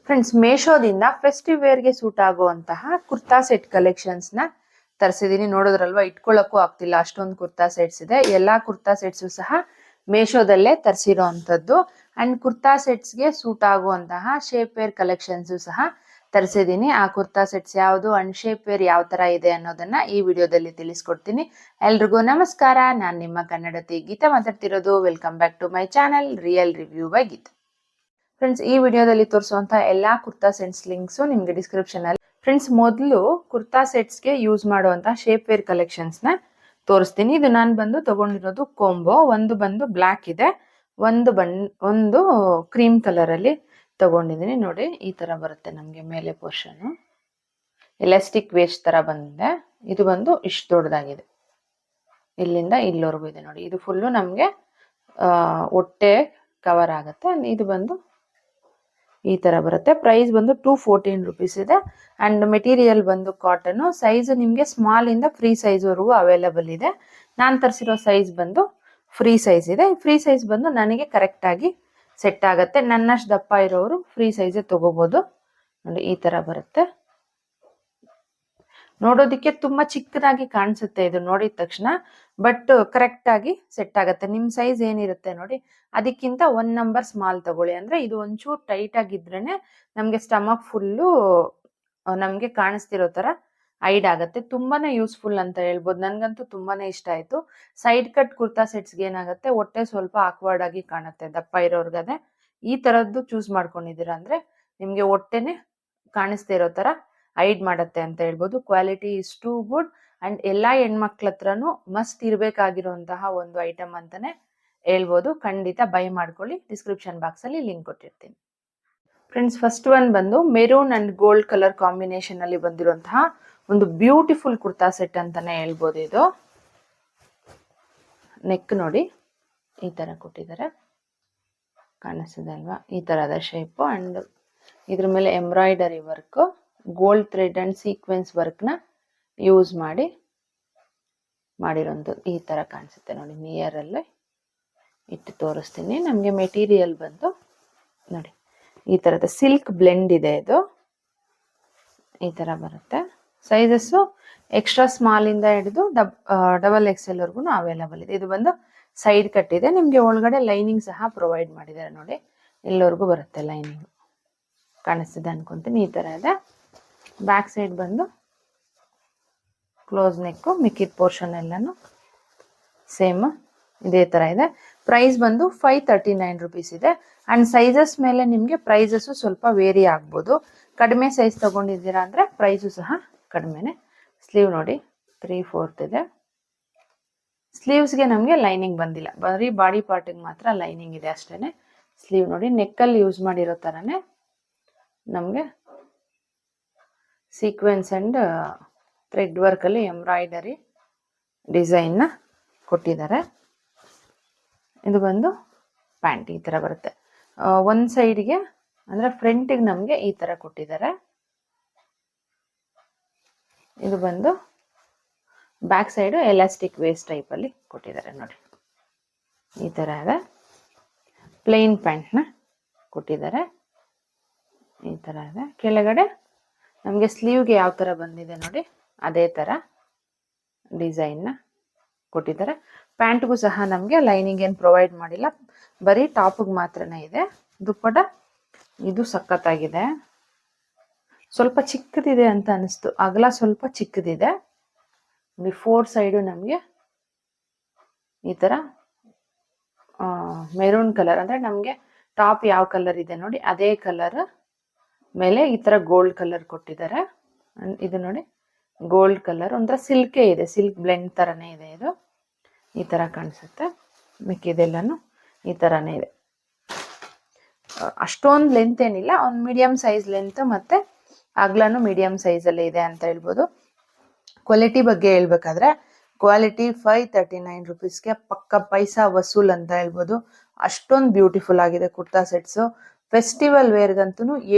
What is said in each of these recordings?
Friends, ಮೇಶೋದಿಂದ festive ವೇರ್ಗೆ suit ಆಗುವಂತಹ kurta set ಕಲೆಕ್ಷನ್ಸ್ನ ತರಿಸಿದ್ದೀನಿ. ನೋಡೋದ್ರಲ್ವಾ, ಇಟ್ಕೊಳ್ಳೋಕ್ಕೂ ಆಗ್ತಿಲ್ಲ, ಅಷ್ಟೊಂದು ಕುರ್ತಾ ಸೆಟ್ಸ್ ಇದೆ. ಎಲ್ಲಾ ಕುರ್ತಾ ಸೆಟ್ಸು ಸಹ ಮೇಶೋದಲ್ಲೇ ತರಿಸಿರೋ ಅಂಥದ್ದು. ಅಂಡ್ ಕುರ್ತಾ ಸೆಟ್ಸ್ಗೆ ಸೂಟ್ ಆಗುವಂತಹ ಶೇಪ್ ವೇರ್ ಕಲೆಕ್ಷನ್ಸು ಸಹ ತರಿಸಿದ್ದೀನಿ. ಆ ಕುರ್ತಾ ಸೆಟ್ಸ್ ಯಾವುದು ಅಂಡ್ ಶೇಪ್ ವೇರ್ ಯಾವ ತರ ಇದೆ ಅನ್ನೋದನ್ನ ಈ ವಿಡಿಯೋದಲ್ಲಿ ತಿಳಿಸ್ಕೊಡ್ತೀನಿ. ಎಲ್ರಿಗೂ ನಮಸ್ಕಾರ, ನಾನು ನಿಮ್ಮ ಕನ್ನಡತಿ ಗೀತಾ ಮಾತಾಡ್ತಿರೋದು. Welcome back to my channel real review by Geetha. Friends, ಈ ವಿಡಿಯೋದಲ್ಲಿ ತೋರಿಸುವಂತಹ ಎಲ್ಲಾ ಕುರ್ತಾ ಸೆಟ್ಸ್ ಲಿಂಕ್ಸ್ ನಿಮ್ಗೆ ಡಿಸ್ಕ್ರಿಪ್ಷನ್ ಅಲ್ಲಿ. ಫ್ರೆಂಡ್ಸ್, ಮೊದಲು ಕುರ್ತಾ ಸೆಟ್ಸ್ಗೆ ಯೂಸ್ ಮಾಡುವಂತಹ ಶೇಪ್ ವೇರ್ ಕಲೆಕ್ಷನ್ಸ್ ನ ತೋರಿಸ್ತೀನಿ. ಇದು ನಾನು ಬಂದು ತಗೊಂಡಿರೋದು ಕೋಂಬೋ. ಒಂದು ಬಂದು ಬ್ಲ್ಯಾಕ್ ಇದೆ, ಒಂದು ಕ್ರೀಮ್ ಕಲರ್ ಅಲ್ಲಿ ತಗೊಂಡಿದ್ದೀನಿ. ನೋಡಿ, ಈ ತರ ಬರುತ್ತೆ ನಮ್ಗೆ ಮೇಲೆ ಪೋರ್ಷನ್, ಎಲಾಸ್ಟಿಕ್ ವೇಸ್ಟ್ ತರ ಬಂದಿದೆ. ಇದು ಬಂದು ಇಷ್ಟು ದೊಡ್ಡದಾಗಿದೆ, ಇಲ್ಲಿಂದ ಇಲ್ಲಿವರೆಗೂ ಇದೆ. ನೋಡಿ, ಇದು ಫುಲ್ಲು ನಮ್ಗೆ ಹೊಟ್ಟೆ ಕವರ್ ಆಗುತ್ತೆ. ಇದು ಬಂದು ಈ ತರ ಬರುತ್ತೆ. ಪ್ರೈಸ್ ಬಂದು 214 rupees ಇದೆ. ಅಂಡ್ ಮೆಟೀರಿಯಲ್ ಬಂದು ಕಾಟನ್. ಸೈಜ್ ನಿಮ್ಗೆ ಸ್ಮಾಲ್ ಇಂದ ಫ್ರೀ ಸೈಜ್ ವರೆಗೂ ಅವೈಲೇಬಲ್ ಇದೆ. ನಾನು ತರಿಸಿರೋ ಸೈಜ್ ಬಂದು ಫ್ರೀ ಸೈಜ್ ಇದೆ. ಫ್ರೀ ಸೈಜ್ ಬಂದು ನನಗೆ ಕರೆಕ್ಟ್ ಆಗಿ ಸೆಟ್ ಆಗುತ್ತೆ. ನನ್ನಷ್ಟು ದಪ್ಪ ಇರೋರು ಫ್ರೀ ಸೈಜ್ ತಗೋಬಹುದು. ನೋಡಿ, ಈ ತರ ಬರುತ್ತೆ. ನೋಡೋದಿಕ್ಕೆ ತುಂಬಾ ಚಿಕ್ಕದಾಗಿ ಕಾಣಿಸುತ್ತೆ ಇದು ನೋಡಿದ ತಕ್ಷಣ, ಬಟ್ ಕರೆಕ್ಟ್ ಆಗಿ ಸೆಟ್ ಆಗುತ್ತೆ. ನಿಮ್ ಸೈಜ್ ಏನಿರುತ್ತೆ ನೋಡಿ, ಅದಕ್ಕಿಂತ 1 ನಂಬರ್ ಸ್ಮಾಲ್ ತಗೊಳ್ಳಿ. ಅಂದ್ರೆ ಇದು ಒಂಚೂರು ಟೈಟ್ ಆಗಿದ್ರೇನೆ ನಮ್ಗೆ ಸ್ಟಮಕ್ ಫುಲ್ಲು ನಮ್ಗೆ ಕಾಣಿಸ್ತಿರೋ ತರ ಐಡ್ ಆಗುತ್ತೆ. ತುಂಬಾನೇ ಯೂಸ್ಫುಲ್ ಅಂತ ಹೇಳ್ಬೋದು. ನನ್ಗಂತೂ ತುಂಬಾನೇ ಇಷ್ಟ ಆಯ್ತು. ಸೈಡ್ ಕಟ್ ಕುರ್ತಾ ಸೆಟ್ಸ್ಗೆ ಏನಾಗುತ್ತೆ, ಹೊಟ್ಟೆ ಸ್ವಲ್ಪ ಆಕ್ವರ್ಡ್ ಆಗಿ ಕಾಣುತ್ತೆ ದಪ್ಪ ಇರೋರ್ಗದೆ. ಈ ತರದ್ದು ಚೂಸ್ ಮಾಡ್ಕೊಂಡಿದ್ದೀರಾ ಅಂದ್ರೆ ನಿಮ್ಗೆ ಹೊಟ್ಟೆನೆ ಕಾಣಿಸ್ತಾ ಇರೋ ತರ ಐಡ್ ಮಾಡತ್ತೆ ಅಂತ ಹೇಳ್ಬೋದು. Quality is too good and ಎಲ್ಲಾ ಹೆಣ್ಮಕ್ಳ ಹತ್ರನು ಮಸ್ಟ್ ಇರ್ಬೇಕಾಗಿರುವಂತಹ ಒಂದು ಐಟಮ್ ಅಂತಾನೆ ಹೇಳ್ಬೋದು. ಖಂಡಿತ ಬೈ ಮಾಡ್ಕೊಳ್ಳಿ. ಡಿಸ್ಕ್ರಿಪ್ಷನ್ ಬಾಕ್ಸ್ ಅಲ್ಲಿ ಲಿಂಕ್ ಕೊಟ್ಟಿರ್ತೀನಿ. ಫ್ರೆಂಡ್ಸ್, ಫಸ್ಟ್ ಒನ್ ಬಂದು maroon and gold colour combination ಅಲ್ಲಿ ಬಂದಿರುವಂತಹ ಒಂದು ಬ್ಯೂಟಿಫುಲ್ ಕುರ್ತಾ ಸೆಟ್ ಅಂತಾನೆ ಹೇಳ್ಬೋದು. ಇದು ನೆಕ್ ನೋಡಿ, ಈ ತರ ಕೊಟ್ಟಿದ್ದಾರೆ, ಕಾಣಿಸ್ತದೆ ಅಲ್ವಾ? ಈ ತರದ ಶೇಪ್ ಅಂಡ್ ಇದ್ರ ಮೇಲೆ embroidery work, gold thread and sequence work ನ ಯೂಸ್ ಮಾಡಿರೋಂಥದ್ದು. ಈ ತರ ಕಾಣಿಸುತ್ತೆ ನೋಡಿ. ನಿಯರ್ ಅಲ್ಲೇ ಇಟ್ಟು ತೋರಿಸ್ತೀನಿ. ನಮ್ಗೆ ಮೆಟೀರಿಯಲ್ ಬಂದು ನೋಡಿ, ಈ ತರದ ಸಿಲ್ಕ್ ಬ್ಲೆಂಡ್ ಇದೆ. ಇದು ಈ ತರ ಬರುತ್ತೆ. ಸೈಜಸ್ ಎಕ್ಸ್ಟ್ರಾ ಸ್ಮಾಲ್ ಇಂದ ಹಿಡಿದು ಡಬಲ್ XL ವರ್ಗು ಅವೈಲೇಬಲ್ ಇದೆ. ಇದು ಬಂದು ಸೈಡ್ ಕಟ್ ಇದೆ. ನಿಮ್ಗೆ ಒಳಗಡೆ ಲೈನಿಂಗ್ ಸಹ ಪ್ರೊವೈಡ್ ಮಾಡಿದ್ದಾರೆ. ನೋಡಿ, ಎಲ್ಲವರೆಗೂ ಬರುತ್ತೆ ಲೈನಿಂಗ್. ಕಾಣಿಸ್ತಿದೆ ಅನ್ಕೊಂತೀನಿ. ಈ ತರ ಇದೆ. ಬ್ಯಾಕ್ ಸೈಡ್ ಬಂದು ಕ್ಲೋಸ್ ನೆಕ್, ಮಿಕ್ಕಿದ ಪೋರ್ಷನ್ ಎಲ್ಲಾನು ಸೇಮ್ ಇದೇ ತರ ಇದೆ. ಪ್ರೈಸ್ ಬಂದು 539 rupees ಇದೆ. ಅಂಡ್ ಸೈಜಸ್ ಮೇಲೆ ನಿಮ್ಗೆ ಪ್ರೈಸಸ್ ಸ್ವಲ್ಪ ವೇರಿ ಆಗ್ಬೋದು. ಕಡಿಮೆ ಸೈಜ್ ತಗೊಂಡಿದ್ದೀರಾ ಅಂದ್ರೆ ಪ್ರೈಸು ಸಹ ಕಡಿಮೆನೆ. ಸ್ಲೀವ್ ನೋಡಿ, 3/4 ಇದೆ. ಸ್ಲೀವ್ಸ್ಗೆ ನಮ್ಗೆ ಲೈನಿಂಗ್ ಬಂದಿಲ್ಲ, ಬರೀ ಬಾಡಿ ಪಾರ್ಟಿಗೆ ಮಾತ್ರ ಲೈನಿಂಗ್ ಇದೆ ಅಷ್ಟೇನೆ. ಸ್ಲೀವ್ ನೋಡಿ, ನೆಕ್ಕಲ್ಲಿ ಯೂಸ್ ಮಾಡಿರೋ ತರನೇ ನಮ್ಗೆ ಸೀಕ್ವೆನ್ಸ್ ಅಂಡ್ ಥ್ರೆಡ್ ವರ್ಕ್ ಅಲ್ಲಿ ಎಂಬ್ರಾಯ್ಡರಿ ಡಿಸೈನ್ ನ ಕೊಟ್ಟಿದ್ದಾರೆ. ಇದು ಬಂದು ಪ್ಯಾಂಟ್ ಈ ತರ ಬರುತ್ತೆ. ಒಂದ್ ಸೈಡ್ಗೆ ಅಂದ್ರೆ ಫ್ರಂಟಿಗೆ ನಮ್ಗೆ ಈ ತರ ಕೊಟ್ಟಿದ್ದಾರೆ. ಇದು ಬಂದು back side elastic waste type ಅಲ್ಲಿ ಕೊಟ್ಟಿದ್ದಾರೆ. ನೋಡಿ, ಈ ತರ ಇದೆ. ಪ್ಲೇನ್ ಪ್ಯಾಂಟ್ ನ ಕೊಟ್ಟಿದ್ದಾರೆ. ಈ ತರ ಇದೆ. ಕೆಳಗಡೆ ನಮ್ಗೆ ಸ್ಲೀವ್ಗೆ ಯಾವ ತರ ಬಂದಿದೆ ನೋಡಿ, ಅದೇ ತರ ಡಿಸೈನ್ ನ ಕೊಟ್ಟಿದ್ದಾರೆ. ಪ್ಯಾಂಟ್ಗೂ ಸಹ ನಮ್ಗೆ ಲೈನಿಂಗ್ ಏನು ಪ್ರೊವೈಡ್ ಮಾಡಿಲ್ಲ, ಬರೀ ಟಾಪ್ಗೆ ಮಾತ್ರನೇ ಇದೆ. ದುಪ್ಪಟ ಇದು ಸಖತ್ತಾಗಿದೆ. ಸ್ವಲ್ಪ ಚಿಕ್ಕದಿದೆ ಅಂತ ಅನಿಸ್ತು, ಅಗಲ ಸ್ವಲ್ಪ ಚಿಕ್ಕದಿದೆ. 4 ಸೈಡು ನಮ್ಗೆ ಈ ತರ ಮೆರೂನ್ ಕಲರ್, ಅಂದ್ರೆ ನಮ್ಗೆ ಟಾಪ್ ಯಾವ ಕಲರ್ ಇದೆ ನೋಡಿ ಅದೇ ಕಲರ್ ಮೇಲೆ ಈ ತರ ಗೋಲ್ಡ್ ಕಲರ್ ಕೊಟ್ಟಿದ್ದಾರೆ. ಇದು ನೋಡಿ, ಗೋಲ್ಡ್ ಕಲರ್ ಒಂಥರ ಸಿಲ್ಕೇ ಇದೆ, ಸಿಲ್ಕ್ ಬ್ಲೆಂಡ್ ತರನೇ ಇದೆ. ಇದು ಈ ತರ ಕಾಣಿಸುತ್ತೆ. ಮಿಕ್ಕಿದೆಲ್ಲಾನು ಈ ತರಾನೇ ಇದೆ. ಅಷ್ಟೊಂದು ಲೆಂತ್ ಏನಿಲ್ಲ, ಒಂದು ಮೀಡಿಯಂ ಸೈಜ್ ಲೆಂತ್ ಮತ್ತೆ ಅಗ್ಲಾನು ಮೀಡಿಯಂ ಸೈಜ್ ಅಲ್ಲಿ ಇದೆ ಅಂತ ಹೇಳ್ಬೋದು. ಕ್ವಾಲಿಟಿ ಬಗ್ಗೆ ಹೇಳ್ಬೇಕಾದ್ರೆ ಕ್ವಾಲಿಟಿ 539 rupeesಗೆ ಪಕ್ಕ ಪೈಸಾ ವಸೂಲ್ ಅಂತ ಹೇಳ್ಬೋದು. ಅಷ್ಟೊಂದು ಬ್ಯೂಟಿಫುಲ್ ಆಗಿದೆ ಕುರ್ತಾ ಸೆಟ್ಸ್. ಫೆಸ್ಟಿವಲ್ ವೇರ್ಗಂತೂ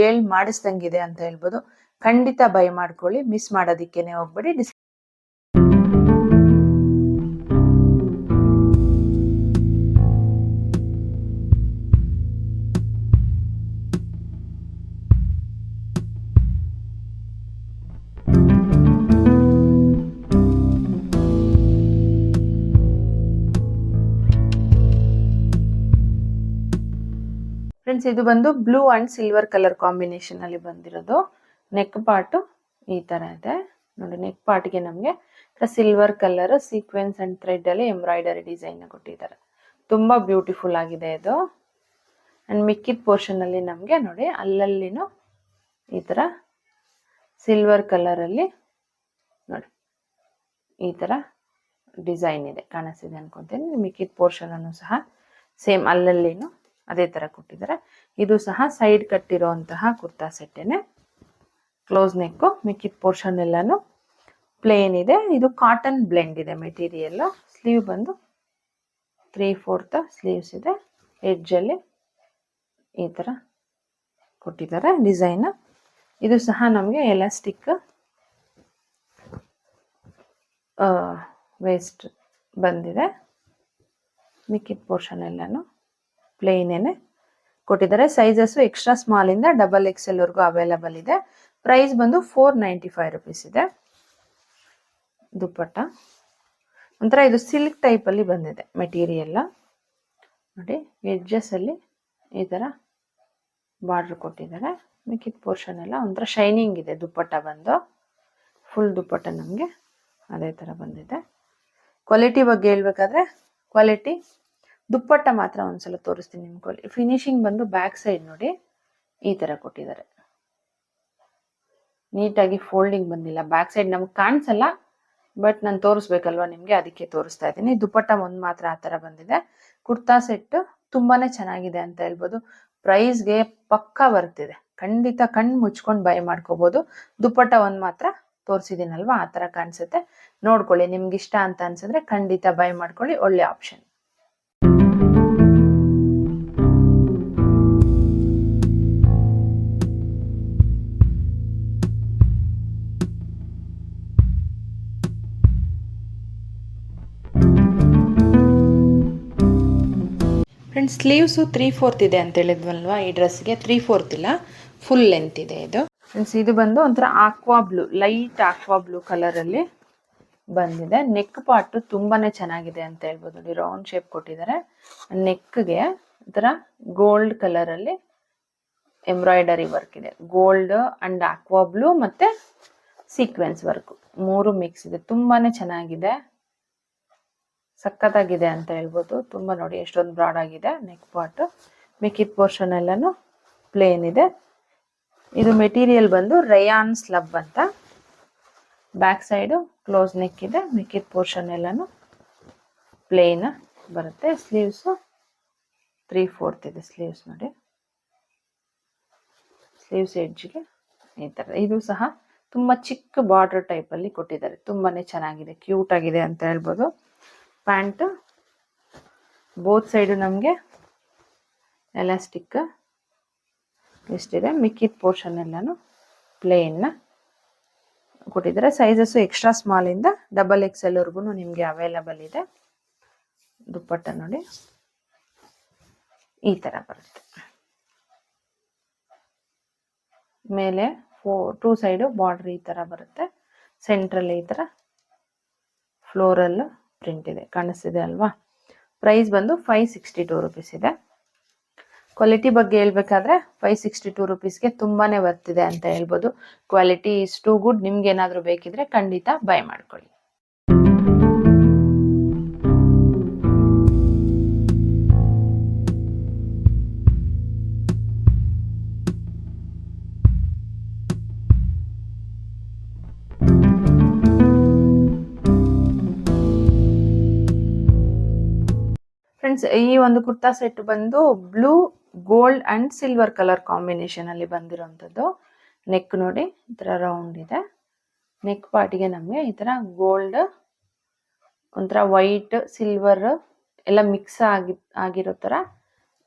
ಮಾಡಿಸ್ದಂಗಿದೆ ಅಂತ ಹೇಳ್ಬೋದು. ಖಂಡಿತ ಬೈ ಮಾಡ್ಕೊಳ್ಳಿ, ಮಿಸ್ ಮಾಡೋದಿಕ್ಕೇನೆ ಹೋಗ್ಬೇಡಿ. ಫ್ರೆಂಡ್ಸ್ ಇದು ಬಂದು blue and silver colour combination ಅಲ್ಲಿ ಬಂದಿರೋದು. ನೆಕ್ ಪಾರ್ಟ್ ಈ ತರ ಇದೆ ನೋಡಿ. ನೆಕ್ ಪಾರ್ಟ್ಗೆ ನಮಗೆ silver colour sequence and thread ಅಲ್ಲಿ ಎಂಬ್ರಾಯ್ಡರಿ ಡಿಸೈನ್ ಕೊಟ್ಟಿದ್ದಾರೆ. ತುಂಬಾ ಬ್ಯೂಟಿಫುಲ್ ಆಗಿದೆ ಇದು. ಅಂಡ್ ಮಿಕ್ಕಿದ ಪೋರ್ಷನ್ ಅಲ್ಲಿ ನಮಗೆ ನೋಡಿ ಅಲ್ಲಲ್ಲಿನೂ ಈ ತರ ಸಿಲ್ವರ್ ಕಲರ್ ಅಲ್ಲಿ ನೋಡಿ ಈ ತರ ಡಿಸೈನ್ ಇದೆ, ಕಾಣಿಸ್ತಿದೆ ಅನ್ಕೊಂತೀನಿ. ಮಿಕ್ಕಿದ ಪೋರ್ಷನ್ ಅನ್ನು ಸಹ ಸೇಮ್ ಅಲ್ಲಲ್ಲಿನೂ ಅದೇ ತರ ಕೊಟ್ಟಿದ್ದಾರೆ. ಇದು ಸಹ ಸೈಡ್ ಕಟ್ಟಿರುವಂತಹ ಕುರ್ತಾ ಸೆಟ್ಟೇನೆ. ಕ್ಲೋಸ್ ನೆಕ್, ಮಿಕ್ಕಿದ ಪೋರ್ಷನ್ ಎಲ್ಲಾನು ಪ್ಲೇನ್ ಇದೆ. ಇದು ಕಾಟನ್ ಬ್ಲೆಂಡ್ ಇದೆ ಮೆಟೀರಿಯಲ್. ಸ್ಲೀವ್ ಬಂದು 3/4 ಸ್ಲೀವ್ಸ್ ಇದೆ. ಎಡ್ಜ್ ಅಲ್ಲಿ ಈ ತರ ಕೊಟ್ಟಿದ್ದಾರೆ ಡಿಸೈನ್. ಇದು ಸಹ ನಮಗೆ ಎಲಾಸ್ಟಿಕ್ ವೇಸ್ಟ್ ಬಂದಿದೆ. ಮಿಕ್ಕಿದ ಪೋರ್ಷನ್ ಎಲ್ಲಾನು ಪ್ಲೇನೇನೆ ಕೊಟ್ಟಿದ್ದಾರೆ. ಸೈಜಸ್ ಎಕ್ಸ್ಟ್ರಾ ಸ್ಮಾಲ್ ಇಂದ XXL ವರೆಗೂ ಅವೈಲಬಲ್ ಇದೆ. ಪ್ರೈಸ್ ಬಂದು 495 ರುಪೀಸ್ ಇದೆ. ದುಪ್ಪಟ್ಟ ಒಂಥರ ಇದು ಸಿಲ್ಕ್ ಟೈಪ್ ಅಲ್ಲಿ ಬಂದಿದೆ ಮೆಟೀರಿಯಲ್ ನೋಡಿ. ಎಡ್ಜಸ್ ಅಲ್ಲಿ ಈ ತರ ಬಾರ್ಡರ್ ಕೊಟ್ಟಿದ್ದಾರೆ. ಮಿಕ್ಕಿದ ಪೋರ್ಷನ್ ಎಲ್ಲ ಒಂಥರ ಶೈನಿಂಗ್ ಇದೆ. ದುಪ್ಪಟ್ಟ ಬಂದು ಫುಲ್ ದುಪ್ಪಟ್ಟ ನಮಗೆ ಅದೇ ತರ ಬಂದಿದೆ. ಕ್ವಾಲಿಟಿ ಬಗ್ಗೆ ಹೇಳ್ಬೇಕಾದ್ರೆ ಕ್ವಾಲಿಟಿ ದುಪ್ಪಟ್ಟ ಮಾತ್ರ ಒಂದ್ಸಲ ತೋರಿಸ್ತೀನಿ ನಿಮ್ಗೆ. ಫಿನಿಶಿಂಗ್ ಬಂದು ಬ್ಯಾಕ್ ಸೈಡ್ ನೋಡಿ ಈ ತರ ಕೊಟ್ಟಿದ್ದಾರೆ. ನೀಟಾಗಿ ಫೋಲ್ಡಿಂಗ್ ಬಂದಿಲ್ಲ. ಬ್ಯಾಕ್ ಸೈಡ್ ನಮ್ಗೆ ಕಾಣಿಸಲ್ಲ, ಬಟ್ ನಾನು ತೋರಿಸ್ಬೇಕಲ್ವಾ ನಿಮ್ಗೆ, ಅದಕ್ಕೆ ತೋರಿಸ್ತಾ ಇದ್ದೀನಿ. ದುಪ್ಪಟ್ಟ ಒಂದು ಮಾತ್ರ ಆ ತರ ಬಂದಿದೆ. ಕುರ್ತಾ ಸೆಟ್ ತುಂಬಾನೇ ಚೆನ್ನಾಗಿದೆ ಅಂತ ಹೇಳ್ಬೋದು. ಪ್ರೈಸ್ಗೆ ಪಕ್ಕಾ ಬರ್ತಿದೆ, ಖಂಡಿತ ಕಣ್ಣು ಮುಚ್ಕೊಂಡು ಬೈ ಮಾಡ್ಕೋಬಹುದು. ದುಪ್ಪಟ್ಟ ಒಂದು ಮಾತ್ರ ತೋರಿಸಿದ್ದೀನಲ್ವಾ, ಆ ತರ ಕಾಣಿಸುತ್ತೆ. ನೋಡ್ಕೊಳ್ಳಿ, ನಿಮ್ಗೆ ಇಷ್ಟ ಅಂತ ಅನ್ಸಿದ್ರೆ ಖಂಡಿತ ಬೈ ಮಾಡ್ಕೊಳ್ಳಿ. ಒಳ್ಳೆ ಆಪ್ಷನ್. ಫ್ರೆಂಡ್ಸ್ ಸ್ಲೀವ್ಸು 3/4 ಇದೆ ಅಂತ ಹೇಳಿದ್ವಲ್ವಾ ಈ ಡ್ರೆಸ್ಗೆ. 3/4 ಇಲ್ಲ, ಫುಲ್ ಲೆಂತ್ ಇದೆ ಇದು. ಫ್ರೆಂಡ್ಸ್ ಇದು ಬಂದು ಒಂಥರ aqua blue, light aqua blue colour ಅಲ್ಲಿ ಬಂದಿದೆ. ನೆಕ್ ಪಾರ್ಟ್ ತುಂಬಾನೇ ಚೆನ್ನಾಗಿದೆ ಅಂತ ಹೇಳ್ಬೋದು ನೋಡಿ. ರೌಂಡ್ ಶೇಪ್ ಕೊಟ್ಟಿದ್ದಾರೆ. ನೆಕ್ಗೆ ಒಂಥರ ಗೋಲ್ಡ್ ಕಲರ್ ಅಲ್ಲಿ ಎಂಬ್ರಾಯ್ಡರಿ ವರ್ಕ್ ಇದೆ. ಗೋಲ್ಡ್ ಅಂಡ್ ಆಕ್ವಾ ಬ್ಲೂ ಮತ್ತೆ ಸೀಕ್ವೆನ್ಸ್ ವರ್ಕ್ ಮೂರು ಮಿಕ್ಸ್ ಇದೆ. ತುಂಬಾನೇ ಚೆನ್ನಾಗಿದೆ, ಸಖತ್ತಾಗಿದೆ ಅಂತ ಹೇಳ್ಬೋದು. ತುಂಬಾ ನೋಡಿ ಎಷ್ಟೊಂದು ಬ್ರಾಡ್ ಆಗಿದೆ ನೆಕ್ ಪಾರ್ಟ್. ಮಿಕ್ಕಿದ ಪೋರ್ಷನ್ ಎಲ್ಲಾನು ಪ್ಲೇನ್ ಇದೆ. ಇದು ಮೆಟೀರಿಯಲ್ ಬಂದು ರಯಾನ್ ಸ್ಲಬ್ ಅಂತ. ಬ್ಯಾಕ್ ಸೈಡ್ ಕ್ಲೋಸ್ ನೆಕ್ ಇದೆ. ಮಿಕ್ಕಿದ ಪೋರ್ಷನ್ ಎಲ್ಲಾನು ಪ್ಲೇನ್ ಬರುತ್ತೆ. ಸ್ಲೀವ್ಸ್ 3/4 ಇದೆ ಸ್ಲೀವ್ಸ್ ನೋಡಿ. ಸ್ಲೀವ್ಸ್ ಎಡ್ಜ್ಗೆ ಈ ತರ. ಇದು ಸಹ ತುಂಬಾ ಚಿಕ್ಕ ಬಾರ್ಡರ್ ಟೈಪ್ ಅಲ್ಲಿ ಕೊಟ್ಟಿದ್ದಾರೆ. ತುಂಬಾನೇ ಚೆನ್ನಾಗಿದೆ, ಕ್ಯೂಟ್ ಆಗಿದೆ ಅಂತ ಹೇಳ್ಬೋದು. ಪ್ಯಾಂಟ್ ಬೋತ್ ಸೈಡ್ ನಮಗೆ ಎಲಾಸ್ಟಿಕ್ ಎಷ್ಟಿದೆ. ಮಿಕ್ಕಿದ ಪೋರ್ಷನ್ ಎಲ್ಲಾನು ಪ್ಲೇನ್ ಕೊಟ್ಟಿದ್ದಾರೆ. ಸೈಜಸ್ ಎಕ್ಸ್ಟ್ರಾ ಸ್ಮಾಲ್ ಇಂದ XXL ವರೆಗೂ ನಿಮಗೆ ಅವೈಲಬಲ್ ಇದೆ. ದುಪ್ಪಟ್ಟ ನೋಡಿ ಈ ತರ ಬರುತ್ತೆ. ಮೇಲೆ 2 ಸೈಡ್ ಬಾರ್ಡರ್ ಈ ತರ ಬರುತ್ತೆ. ಸೆಂಟ್ರಲ್ ಈ ತರ ಫ್ಲೋರಲ್ ಪ್ರಿಂಟ್ ಇದೆ, ಕಾಣಿಸ್ತಿದೆ ಅಲ್ವಾ. ಪ್ರೈಸ್ ಬಂದು 562 ರುಪೀಸ್ ಇದೆ. ಕ್ವಾಲಿಟಿ ಬಗ್ಗೆ ಹೇಳ್ಬೇಕಾದ್ರೆ 562 ರುಪೀಸ್ಗೆ ತುಂಬಾನೇ ಬರ್ತಿದೆ ಅಂತ ಹೇಳ್ಬೋದು. Quality is too good. ನಿಮ್ಗೆ ಏನಾದ್ರು ಬೇಕಿದ್ರೆ ಖಂಡಿತ ಬೈ ಮಾಡ್ಕೊಳ್ಳಿ. ಫ್ರೆಂಡ್ಸ್ ಈ ಒಂದು ಕುರ್ತಾ ಸೆಟ್ ಬಂದು blue, gold and silver colour combination ಅಲ್ಲಿ ಬಂದಿರೋಂಥದ್ದು. ನೆಕ್ ನೋಡಿ ಈ ತರ ರೌಂಡ್ ಇದೆ. ನೆಕ್ ಪಾರ್ಟಿಗೆ ನಮಗೆ ಈ ತರ ಗೋಲ್ಡ್, ಒಂಥರ ವೈಟ್, ಸಿಲ್ವರ್ ಎಲ್ಲ ಮಿಕ್ಸ್ ಆಗಿರೋ ತರ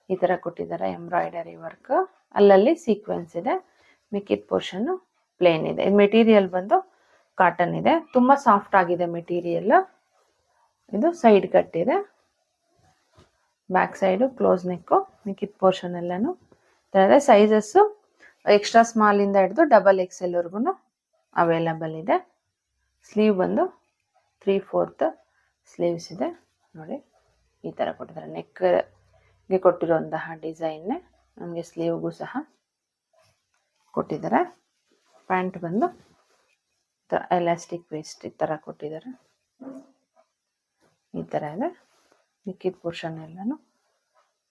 ಈ ತರ ಕೊಟ್ಟಿದ್ದಾರೆ ಎಂಬ್ರಾಯ್ಡರಿ ವರ್ಕ್. ಅಲ್ಲಲ್ಲಿ ಸೀಕ್ವೆನ್ಸ್ ಇದೆ. ಮಿಕ್ಕಿದ ಪೋರ್ಷನ್ ಪ್ಲೇನ್ ಇದೆ. ಮೆಟೀರಿಯಲ್ ಬಂದು ಕಾಟನ್ ಇದೆ. ತುಂಬಾ ಸಾಫ್ಟ್ ಆಗಿದೆ ಮೆಟೀರಿಯಲ್. ಇದು ಸೈಡ್ ಕಟ್ ಇದೆ. Back side close neck. ಮಿಕ್ಕಿದ ಪೋರ್ಷನ್ ಎಲ್ಲಾನು ಸೈಜಸ್ ಎಕ್ಸ್ಟ್ರಾ ಸ್ಮಾಲ್ ಇಂದ ಹಿಡಿದು XXL ವರೆಗೂ ಅವೈಲಬಲ್ ಇದೆ. ಸ್ಲೀವ್ ಬಂದು 3/4 ಸ್ಲೀವ್ಸ್ ಇದೆ ನೋಡಿ. ಈ ತರ ಕೊಟ್ಟಿದ್ದಾರೆ. ನೆಕ್ಗೆ ಕೊಟ್ಟಿರುವಂತಹ ಡಿಸೈನ್ ನಮಗೆ ಸ್ಲೀವ್ಗೂ ಸಹ ಕೊಟ್ಟಿದ್ದಾರೆ. ಪ್ಯಾಂಟ್ ಬಂದು ಎಲಾಸ್ಟಿಕ್ ವೇಸ್ಟ್ ಈ ಥರ ಕೊಟ್ಟಿದ್ದಾರೆ. ಈ ಥರ ಇದೆ. ಮಿಕ್ಕಿದ ಪೋರ್ಷನ್ ಎಲ್ಲಾನು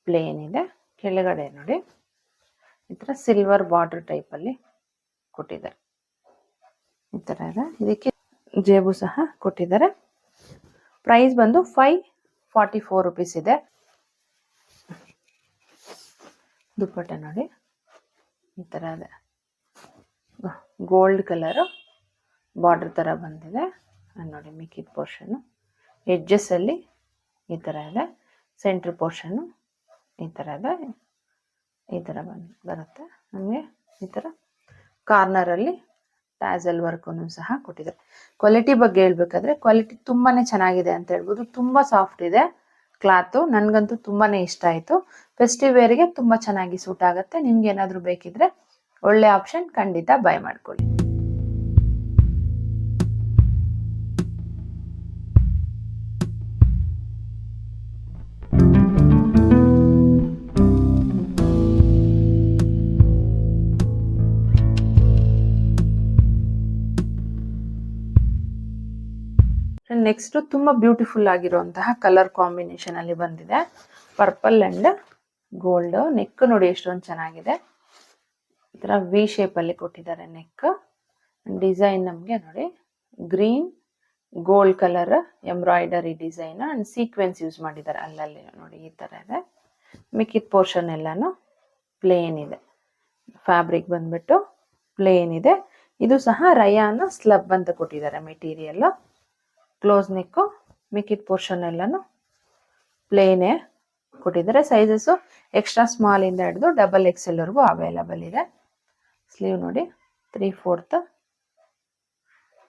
ಪ್ಲೇನ್ ಇದೆ. ಕೆಳಗಡೆ ನೋಡಿ ಈ ಥರ ಸಿಲ್ವರ್ ಬಾರ್ಡರ್ ಟೈಪಲ್ಲಿ ಕೊಟ್ಟಿದ್ದಾರೆ. ಈ ಥರ ಇದೆ. ಇದಕ್ಕೆ ಜೇಬು ಸಹ ಕೊಟ್ಟಿದ್ದಾರೆ. ಪ್ರೈಸ್ ಬಂದು 544 rupees ಇದೆ. ದುಪ್ಪಟ್ಟ ನೋಡಿ ಈ ಥರ ಇದೆ. ಗೋಲ್ಡ್ ಕಲರು ಬಾರ್ಡರ್ ಥರ ಬಂದಿದೆ. ನೋಡಿ ಮಿಕ್ಕಿದ ಪೋರ್ಷನ್ನು ಎಡ್ಜಸ್ಸಲ್ಲಿ ಈ ಥರ ಇದೆ. ಸೆಂಟ್ರ್ ಪೋರ್ಷನ್ನು ಈ ಥರ ಇದೆ. ಈ ಥರ ಬರುತ್ತೆ. ನಮಗೆ ಈ ಥರ ಕಾರ್ನರಲ್ಲಿ ಟ್ಯಾಸಲ್ ವರ್ಕನ್ನು ಸಹ ಕೊಟ್ಟಿದ್ದಾರೆ. ಕ್ವಾಲಿಟಿ ಬಗ್ಗೆ ಹೇಳ್ಬೇಕಾದ್ರೆ ಕ್ವಾಲಿಟಿ ತುಂಬಾ ಚೆನ್ನಾಗಿದೆ ಅಂತ ಹೇಳ್ಬೋದು. ತುಂಬ ಸಾಫ್ಟ್ ಇದೆ ಕ್ಲಾತು. ನನಗಂತೂ ತುಂಬಾ ಇಷ್ಟ ಆಯಿತು. ಫೆಸ್ಟಿವ್ ವೇರ್ಗೆ ತುಂಬ ಚೆನ್ನಾಗಿ ಸೂಟ್ ಆಗುತ್ತೆ. ನಿಮ್ಗೆ ಏನಾದರೂ ಬೇಕಿದ್ರೆ ಒಳ್ಳೆ ಆಪ್ಷನ್, ಖಂಡಿತ ಬೈ ಮಾಡ್ಕೊಳ್ಳಿ. ನೆಕ್ಸ್ಟ್ ತುಂಬಾ ಬ್ಯೂಟಿಫುಲ್ ಆಗಿರುವಂತಹ ಕಲರ್ ಕಾಂಬಿನೇಷನ್ ಅಲ್ಲಿ ಬಂದಿದೆ. Purple and gold. ನೆಕ್ ನೋಡಿ ಎಷ್ಟೊಂದು ಚೆನ್ನಾಗಿದೆ. ಈ ತರ ವಿ ಶೇಪ್ ಅಲ್ಲಿ ಕೊಟ್ಟಿದ್ದಾರೆ ನೆಕ್. ಡಿಸೈನ್ ನಮ್ಗೆ ನೋಡಿ green gold colour embroidery design and sequence use ಮಾಡಿದ್ದಾರೆ ಅಲ್ಲಲ್ಲಿ ನೋಡಿ ಈ ತರ ಇದೆ. ಮಿಕ್ಕಿದ ಪೋರ್ಷನ್ ಎಲ್ಲಾನು ಪ್ಲೇನ್ ಇದೆ. ಫ್ಯಾಬ್ರಿಕ್ ಬಂದ್ಬಿಟ್ಟು ಪ್ಲೇನ್ ಇದೆ. ಇದು ಸಹ ರಯಾನ್ ಸ್ಲಬ್ ಅಂತ ಕೊಟ್ಟಿದ್ದಾರೆ ಮೆಟೀರಿಯಲ್. ಕ್ಲೋಸ್ ನೆಕ್ಕು. ಮಿಕ್ಕಿದ ಪೋರ್ಷನ್ ಎಲ್ಲಾನು ಪ್ಲೇನೇ ಕೊಟ್ಟಿದ್ದಾರೆ. ಸೈಜಸ್ಸು ಎಕ್ಸ್ಟ್ರಾ ಸ್ಮಾಲ್ ಇಂದ ಹಿಡಿದು XXL ವರೆಗೂ ಅವೈಲಬಲ್ ಇದೆ. ಸ್ಲೀವ್ ನೋಡಿ 3/4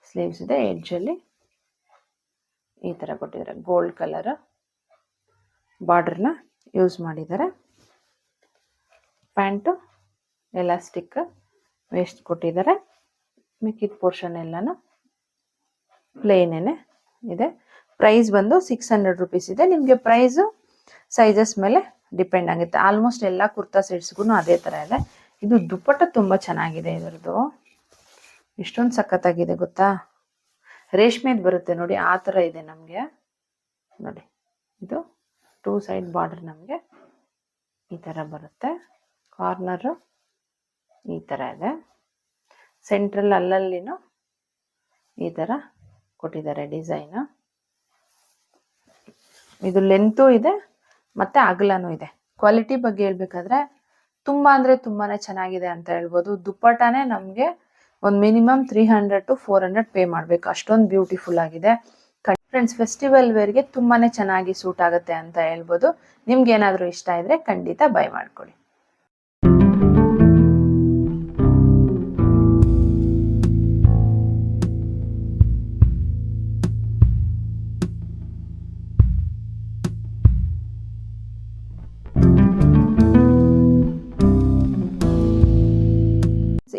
ಸ್ಲೀವ್ಸ್ ಇದೆ. ಎಡ್ಜಲ್ಲಿ ಈ ಥರ ಕೊಟ್ಟಿದ್ದಾರೆ. ಗೋಲ್ಡ್ ಕಲರ್ ಬಾರ್ಡರ್ನ ಯೂಸ್ ಮಾಡಿದ್ದಾರೆ. ಪ್ಯಾಂಟು ಎಲಾಸ್ಟಿಕ್ ವೇಸ್ಟ್ ಕೊಟ್ಟಿದ್ದಾರೆ. ಮಿಕ್ಕಿದ ಪೋರ್ಷನ್ ಎಲ್ಲಾನು ಪ್ಲೇನೇನೆ ಇದೆ. ಪ್ರೈಸ್ ಬಂದು 600 rupees ಇದೆ. ನಿಮಗೆ ಪ್ರೈಸು ಸೈಜಸ್ ಮೇಲೆ ಡಿಪೆಂಡ್ ಆಗುತ್ತೆ. ಆಲ್ಮೋಸ್ಟ್ ಎಲ್ಲ ಕುರ್ತಾ ಸೆಟ್ಸ್ಗೂ ಅದೇ ಥರ ಇದೆ. ಇದು ದುಪ್ಪಟ್ಟ ತುಂಬ ಚೆನ್ನಾಗಿದೆ. ಇದರದ್ದು ಇಷ್ಟೊಂದು ಸಖತ್ತಾಗಿದೆ ಗೊತ್ತಾ. ರೇಷ್ಮೆದು ಬರುತ್ತೆ ನೋಡಿ ಆ ಥರ ಇದೆ ನಮಗೆ. ನೋಡಿ ಇದು 2 ಸೈಡ್ ಬಾರ್ಡರ್ ನಮಗೆ ಈ ಥರ ಬರುತ್ತೆ. ಕಾರ್ನರು ಈ ಥರ ಇದೆ. ಸೆಂಟ್ರಲ್ ಅಲ್ಲಲ್ಲಿನೂ ಈ ಥರ ಕೊಟ್ಟಿದ್ದಾರೆ ಡಿಸೈನ್. ಇದು ಲೆಂತು ಇದೆ ಮತ್ತೆ ಅಗಲನೂ ಇದೆ. ಕ್ವಾಲಿಟಿ ಬಗ್ಗೆ ಹೇಳ್ಬೇಕಾದ್ರೆ ತುಂಬಾ ಅಂದ್ರೆ ತುಂಬಾನೇ ಚೆನ್ನಾಗಿದೆ ಅಂತ ಹೇಳ್ಬೋದು. ದುಪ್ಪಟ್ಟಾನೇ ನಮಗೆ ಒಂದು ಮಿನಿಮಮ್ 300 to 400 ಪೇ ಮಾಡಬೇಕು. ಅಷ್ಟೊಂದು ಬ್ಯೂಟಿಫುಲ್ ಆಗಿದೆ. ಫ್ರೆಂಡ್ಸ್, ಫೆಸ್ಟಿವಲ್ ವೇರ್ಗೆ ತುಂಬಾನೇ ಚೆನ್ನಾಗಿ ಸೂಟ್ ಆಗುತ್ತೆ ಅಂತ ಹೇಳ್ಬೋದು. ನಿಮ್ಗೆ ಏನಾದರೂ ಇಷ್ಟ ಇದ್ರೆ ಖಂಡಿತ ಬೈ ಮಾಡ್ಕೊಳ್ಳಿ.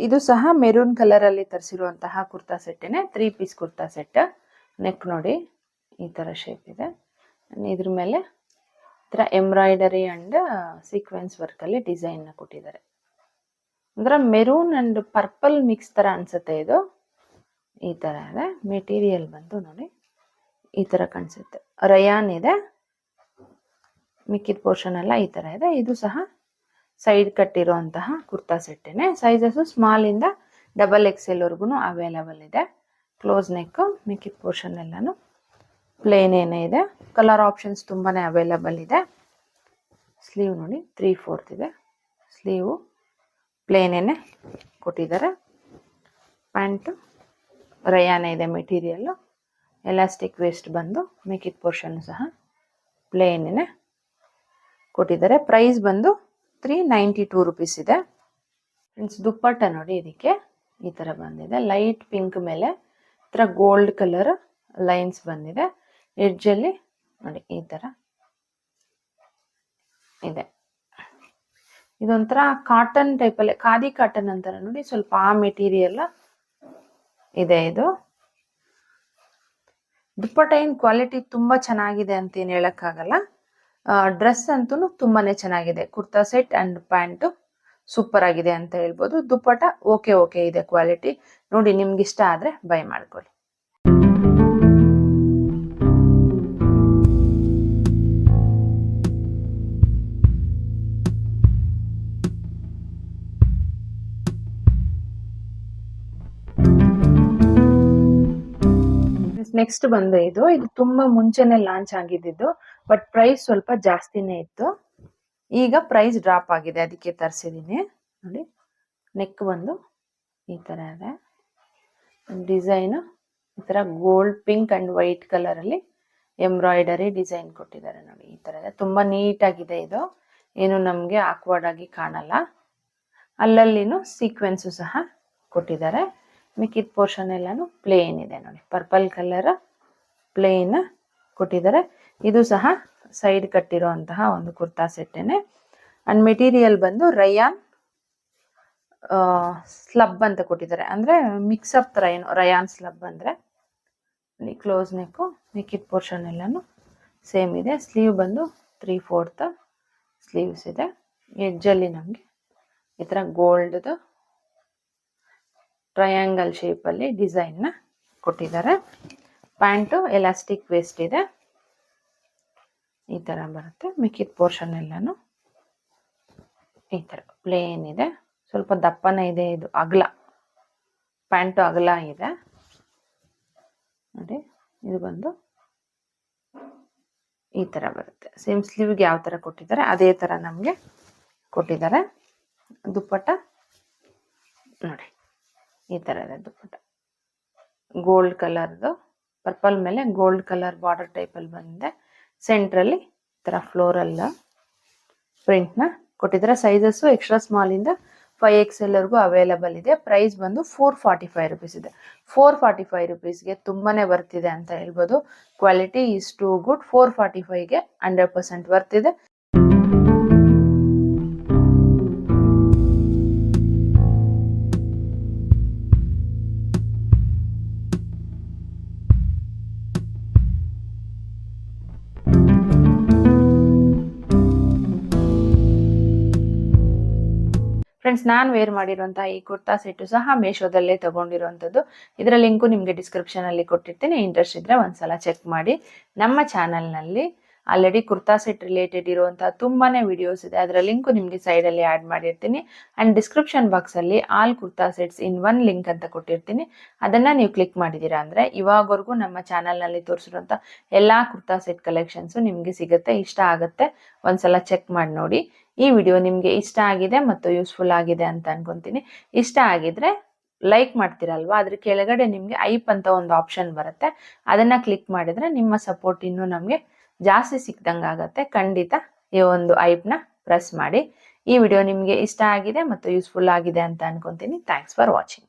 ಇದು ಸಹ ಮೆರೂನ್ ಕಲರ್ ಅಲ್ಲಿ ತರಿಸಿರುವಂತಹ ಕುರ್ತಾ ಸೆಟ್ಟೇನೆ. 3 ಪೀಸ್ ಕುರ್ತಾ ಸೆಟ್. ನೆಕ್ ನೋಡಿ ಈ ತರ ಶೇಪ್ ಇದೆ. ಇದ್ರ ಮೇಲೆ ಈ ತರ ಎಂಬ್ರಾಯ್ಡರಿ ಅಂಡ್ ಸೀಕ್ವೆನ್ಸ್ ವರ್ಕ್ ಅಲ್ಲಿ ಡಿಸೈನ್ ನ ಕೊಟ್ಟಿದ್ದಾರೆ. ಅಂದ್ರೆ ಮೆರೂನ್ ಅಂಡ್ ಪರ್ಪಲ್ ಮಿಕ್ಸ್ ತರ ಅನ್ಸುತ್ತೆ ಇದು. ಈ ತರ ಇದೆ. ಮೆಟೀರಿಯಲ್ ಬಂದು ನೋಡಿ ಈ ತರ ಕಾಣಿಸುತ್ತೆ. ರಯಾನ್ ಇದೆ. ಮಿಕ್ಕಿದ ಪೋರ್ಷನ್ ಎಲ್ಲ ಈ ತರ ಇದೆ. ಇದು ಸಹ ಸೈಡ್ ಕಟ್ ಇರುವಂತಹ ಕುರ್ತಾ ಸೆಟ್ಟೇನೆ. ಸೈಜಸ್ ಸ್ಮಾಲ್ ಇಂದ XXL ವರೆಗೂ ಅವೈಲಬಲ್ ಇದೆ. Close neck. ಮಿಕ್ಕಿದ ಪೋರ್ಷನ್ ಎಲ್ಲಾನು ಪ್ಲೇನ್ ಏನೇ ಇದೆ. ಕಲರ್ ಆಪ್ಷನ್ಸ್ ತುಂಬಾನೇ ಅವೈಲಬಲ್ ಇದೆ. ಸ್ಲೀವ್ ನೋಡಿ 3/4 ಇದೆ. ಸ್ಲೀವು ಪ್ಲೇನ್ ಏನೇ ಕೊಟ್ಟಿದ್ದಾರೆ. ಪ್ಯಾಂಟು ರಯಾನ್ ಇದೆ ಮೆಟೀರಿಯಲ್. ಎಲಾಸ್ಟಿಕ್ ವೇಸ್ಟ್ ಬಂದು ಮಿಕ್ಕಿದ ಪೋರ್ಷನ್ ಸಹ ಪ್ಲೇನ್ ಏನೇ ಕೊಟ್ಟಿದ್ದಾರೆ. ಪ್ರೈಸ್ ಬಂದು 392 rupees ಇದೆ. ಫ್ರೆಂಡ್ಸ್, ದುಪ್ಪಟ್ಟ ನೋಡಿ ಇದಕ್ಕೆ ಈ ತರ ಬಂದಿದೆ. ಲೈಟ್ ಪಿಂಕ್ ಮೇಲೆ ಈ ತರ ಗೋಲ್ಡ್ ಕಲರ್ ಲೈನ್ಸ್ ಬಂದಿದೆ. ಎಡ್ಜಲ್ಲಿ ನೋಡಿ ಈ ತರ ಇದೆ. ಇದೊಂಥರ ಕಾಟನ್ ಟೈಪಲ್ಲಿ, ಖಾದಿ ಕಾಟನ್ ಅಂತಾರೆ ನೋಡಿ, ಸ್ವಲ್ಪ ಆ ಮೆಟೀರಿಯಲ್ ಇದೆ ಇದು. ದುಪ್ಪಟ್ಟ ಏನ್ ಕ್ವಾಲಿಟಿ ತುಂಬಾ ಚೆನ್ನಾಗಿದೆ ಅಂತ ಏನ್ ಹೇಳಕ್ಕಾಗಲ್ಲ. ಡ್ರೆಸ್ ಅಂತೂ ತುಂಬಾನೇ ಚೆನ್ನಾಗಿದೆ. Kurta set and pant super ಆಗಿದೆ ಅಂತ ಹೇಳ್ಬೋದು. ದುಪ್ಪಟ ಓಕೆ ಇದೆ ಕ್ವಾಲಿಟಿ. ನೋಡಿ, ನಿಮ್ಗೆ ಇಷ್ಟ ಆದ್ರೆ ಬೈ ಮಾಡ್ಕೊಳ್ಳಿ. ನೆಕ್ಸ್ಟ್ ಬಂದು ಇದು ತುಂಬಾ ಮುಂಚೆನೆ ಲಾಂಚ್ ಆಗಿದ್ದು, ಬಟ್ ಪ್ರೈಸ್ ಸ್ವಲ್ಪ ಜಾಸ್ತಿನೇ ಇತ್ತು. ಈಗ ಪ್ರೈಸ್ ಡ್ರಾಪ್ ಆಗಿದೆ, ಅದಕ್ಕೆ ತರಿಸಿದೀನಿ. ನೋಡಿ, ನೆಕ್ ಬಂದು ಈ ತರ ಇದೆ. ಡಿಸೈನ್ ಈ ತರ gold, pink and white colour ಅಲ್ಲಿ ಎಂಬ್ರಾಯ್ಡರಿ ಡಿಸೈನ್ ಕೊಟ್ಟಿದ್ದಾರೆ. ನೋಡಿ, ಈ ತರ ಇದೆ. ತುಂಬಾ ನೀಟ್ ಆಗಿದೆ ಇದು, ಏನು ನಮ್ಗೆ ಆಕ್ವರ್ಡ್ ಆಗಿ ಕಾಣಲ್ಲ. ಅಲ್ಲಲ್ಲಿನೂ ಸೀಕ್ವೆನ್ಸ್ ಸಹ ಕೊಟ್ಟಿದ್ದಾರೆ. ಮಿಕ್ಕಿದ ಪೋರ್ಷನ್ ಎಲ್ಲಾನು ಪ್ಲೇನ್ ಇದೆ. ನೋಡಿ, ಪರ್ಪಲ್ ಕಲರ್ ಪ್ಲೇನ್ ಕೊಟ್ಟಿದ್ದಾರೆ. ಇದು ಸಹ ಸೈಡ್ ಕಟ್ಟಿರುವಂತಹ ಒಂದು ಕುರ್ತಾ ಸೆಟ್ಟೇನೆ. ಅಂಡ್ ಮೆಟೀರಿಯಲ್ ಬಂದು ರಯಾನ್ ಸ್ಲಬ್ ಅಂತ ಕೊಟ್ಟಿದ್ದಾರೆ. ಅಂದ್ರೆ ಮಿಕ್ಸಪ್ ತರ ಏನು ರಯಾನ್ ಸ್ಲಬ್ ಅಂದ್ರೆ. ಕ್ಲೋಸ್ ನೆಕ್, ಮಿಕ್ಕಿದ ಪೋರ್ಷನ್ ಎಲ್ಲಾನು ಸೇಮ್ ಇದೆ. ಸ್ಲೀವ್ ಬಂದು 3/4 ಸ್ಲೀವ್ಸ್ ಇದೆ. ಎಡ್ಜ್ ಅಲ್ಲಿ ನಮ್ಗೆ ಈ ತರ ಗೋಲ್ಡ್ ಟ್ರಯಾಂಗಲ್ ಶೇಪ್ ಅಲ್ಲಿ ಡಿಸೈನ್ ನ ಕೊಟ್ಟಿದ್ದಾರೆ. ಪ್ಯಾಂಟು ಎಲಾಸ್ಟಿಕ್ ವೇಸ್ಟ್ ಇದೆ, ಈ ತರ ಬರುತ್ತೆ. ಮಿಕ್ಕಿದ ಪೋರ್ಷನ್ ಎಲ್ಲಾನು ಈ ತರ ಪ್ಲೇನ್ ಇದೆ. ಸ್ವಲ್ಪ ದಪ್ಪನೇ ಇದೆ ಇದು, ಅಗಲ ಪ್ಯಾಂಟು ಅಗಲ ಇದೆ. ನೋಡಿ, ಇದು ಬಂದು ಈ ತರ ಬರುತ್ತೆ. ಸೇಮ್ ಸ್ಲೀವ್ಗೆ ಯಾವ ತರ ಕೊಟ್ಟಿದ್ದಾರೆ ಅದೇ ತರ ನಮ್ಗೆ ಕೊಟ್ಟಿದ್ದಾರೆ. ದುಪ್ಪಟ್ಟ ನೋಡಿ ಈ ತರ ಇದೆ. ದುಪ್ಪಟ್ಟ ಗೋಲ್ಡ್ ಕಲರ್ದು, ಪರ್ಪಲ್ ಮೇಲೆ ಗೋಲ್ಡ್ ಕಲರ್ ಬಾರ್ಡರ್ ಟೈಪ್ ಅಲ್ಲಿ ಬಂದಿದೆ. ಸೆಂಟ್ರಲ್ಲಿ ಈ ತರ ಫ್ಲೋರಲ್ ಪ್ರಿಂಟ್ ನ ಕೊಟ್ಟಿದ್ದಾರೆ. ಸೈಜಸ್ ಎಕ್ಸ್ಟ್ರಾ ಸ್ಮಾಲ್ ಇಂದ 5XL ವರೆಗೂ ಅವೈಲಬಲ್ ಇದೆ. ಪ್ರೈಸ್ ಬಂದು 445 ರುಪೀಸ್ ಇದೆ. 445 ರುಪೀಸ್ಗೆ ತುಂಬಾನೇ ಬರ್ತಿದೆ ಅಂತ ಹೇಳ್ಬೋದು. Quality is too good. 445ಗೆ 100% ಬರ್ತಿದೆ. ಫ್ರೆಂಡ್ಸ್, ನಾನು ವೇರ್ ಮಾಡಿರುವಂತಹ ಈ ಕುರ್ತಾ ಸೆಟ್ ಸಹ ಮೇಶೋದಲ್ಲೇ ತಗೊಂಡಿರುವಂತದ್ದು. ಇದರ ಲಿಂಕು ನಿಮಗೆ ಡಿಸ್ಕ್ರಿಪ್ಷನ್ ಅಲ್ಲಿ ಕೊಟ್ಟಿರ್ತೀನಿ. ಇಂಟ್ರೆಸ್ಟ್ ಇದ್ರೆ ಒಂದ್ಸಲ ಚೆಕ್ ಮಾಡಿ. ನಮ್ಮ ಚಾನೆಲ್ ನಲ್ಲಿ ಆಲ್ರೆಡಿ ಕುರ್ತಾ ಸೆಟ್ ರಿಲೇಟೆಡ್ ಇರುವಂತಹ ತುಂಬಾನೇ ವಿಡಿಯೋಸ್ ಇದೆ. ಅದರ ಲಿಂಕ್ ನಿಮಗೆ ಸೈಡ್ ಅಲ್ಲಿ ಆಡ್ ಮಾಡಿರ್ತೀನಿ. ಅಂಡ್ ಡಿಸ್ಕ್ರಿಪ್ಷನ್ ಬಾಕ್ಸ್ ಅಲ್ಲಿ all kurta sets in one link ಅಂತ ಕೊಟ್ಟಿರ್ತೀನಿ. ಅದನ್ನ ನೀವು ಕ್ಲಿಕ್ ಮಾಡಿದೀರಾ ಅಂದ್ರೆ ಇವಾಗವರೆಗೂ ನಮ್ಮ ಚಾನೆಲ್ ನಲ್ಲಿ ತೋರಿಸಿರುವಂತಹ ಎಲ್ಲಾ ಕುರ್ತಾ ಸೆಟ್ ಕಲೆಕ್ಷನ್ಸ್ ನಿಮ್ಗೆ ಸಿಗುತ್ತೆ. ಇಷ್ಟ ಆಗುತ್ತೆ, ಒಂದ್ಸಲ ಚೆಕ್ ಮಾಡಿ ನೋಡಿ. ಈ ವಿಡಿಯೋ ನಿಮ್ಗೆ ಇಷ್ಟ ಆಗಿದೆ ಮತ್ತು ಯೂಸ್ಫುಲ್ ಆಗಿದೆ ಅಂತ ಅನ್ಕೊಂತೀನಿ. ಇಷ್ಟ ಆಗಿದ್ರೆ ಲೈಕ್ ಮಾಡ್ತೀರಲ್ವಾ, ಅದ್ರ ಕೆಳಗಡೆ ನಿಮ್ಗೆ ಐಪ್ ಅಂತ ಒಂದು ಆಪ್ಷನ್ ಬರುತ್ತೆ. ಅದನ್ನ ಕ್ಲಿಕ್ ಮಾಡಿದ್ರೆ ನಿಮ್ಮ ಸಪೋರ್ಟ್ ಇನ್ನೂ ನಮ್ಗೆ ಜಾಸ್ತಿ ಸಿಕ್ದಂಗೆ ಆಗತ್ತೆ. ಖಂಡಿತ ಈ ಒಂದು ಐಪ್ನ ಪ್ರೆಸ್ ಮಾಡಿ. ಈ ವಿಡಿಯೋ ನಿಮ್ಗೆ ಇಷ್ಟ ಆಗಿದೆ ಮತ್ತು ಯೂಸ್ಫುಲ್ ಆಗಿದೆ ಅಂತ ಅನ್ಕೊಂತೀನಿ. Thanks for watching.